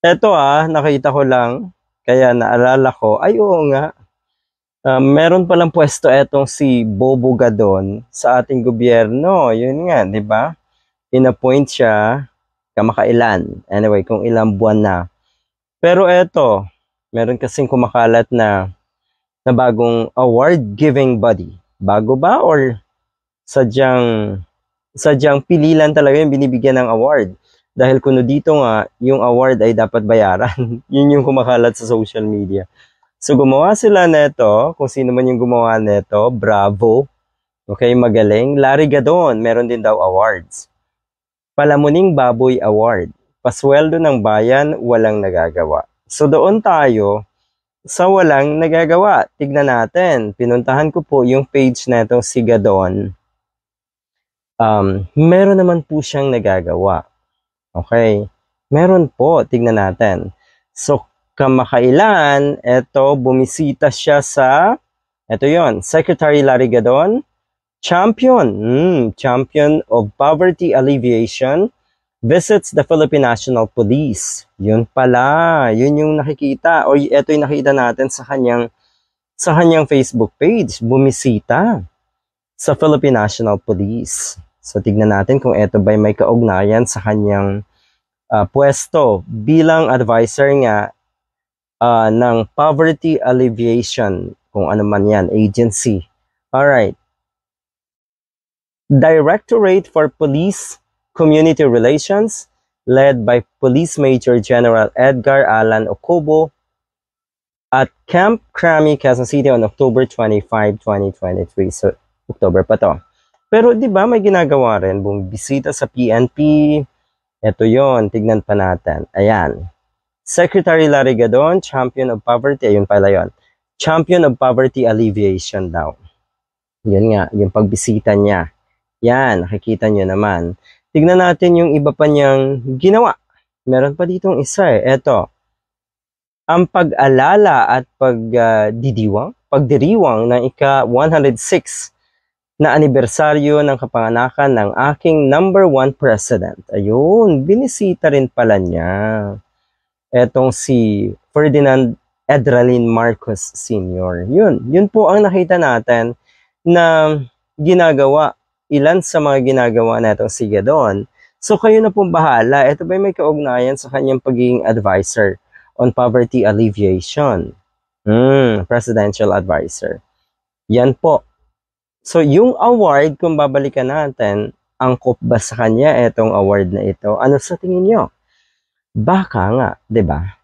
Eto nakita ko lang, kaya naalala ko, ay oo nga, meron palang pwesto etong si Bobo Gadon sa ating gobyerno. Yun nga, di ba? Inappoint siya kamakailan. Anyway, kung ilang buwan na. Pero eto, meron kasing kumakalat na bagong award-giving body. Bago ba or sadyang sadyang pililan talaga yung binibigyan ng award? Dahil kuno dito nga, yung award ay dapat bayaran. Yun yung kumakalat sa social media. So gumawa sila neto, kung sino man yung gumawa neto, bravo. Okay, magaling. Larry Gadon, meron din daw awards. Palamuning Baboy Award. Pasweldo ng bayan, walang nagagawa. So doon tayo sa walang nagagawa. Tignan natin. Pinuntahan ko po yung page netong si Gadon. Meron naman po siyang nagagawa. Okay. Meron po. Tignan natin. So, kamakailan, bumisita siya sa, yon, Secretary Larry Gadon, champion of poverty alleviation, visits the Philippine National Police. Yun pala, yun yung nakikita, o ito yung nakita natin sa kanyang Facebook page, bumisita sa Philippine National Police. So, tignan natin kung ito ba may kaugnayan sa kanyang pwesto bilang advisor nga ng Poverty Alleviation, kung ano man yan, agency. Alright. Directorate for Police Community Relations, led by Police Major General Edgar Alan Ocobo, at Camp Crami, Quezon City on October 25, 2023. So, October pa to. Pero di ba may ginagawa rin, bumibisita sa PNP. Ito yon, tignan pa natin. Ayan. Secretary Larry Gadon, Champion of Poverty. Ayun pala yon. Champion of Poverty Alleviation daw. Yan nga, yung pagbisita niya. Yan, nakikita nyo naman. Tignan natin yung iba pa niyang ginawa. Meron pa ditong isa Ito. Ang pag-alala at pagdiriwang ng ika-106 na anibersaryo ng kapanganakan ng aking number 1 president. Ayun, binisita rin pala niya. Etong si Ferdinand Edralin Marcos Sr. Yun po ang nakita natin na ginagawa. Ilan sa mga ginagawa natong si Gadon. So kayo na pong bahala. Ito ba may kaugnayan sa kanyang pagiging advisor on poverty alleviation? Presidential advisor. Yan po. So, yung award, kung babalikan natin, angkop ba sa kanya itong award na ito? Ano sa tingin nyo? Baka nga, 'di ba?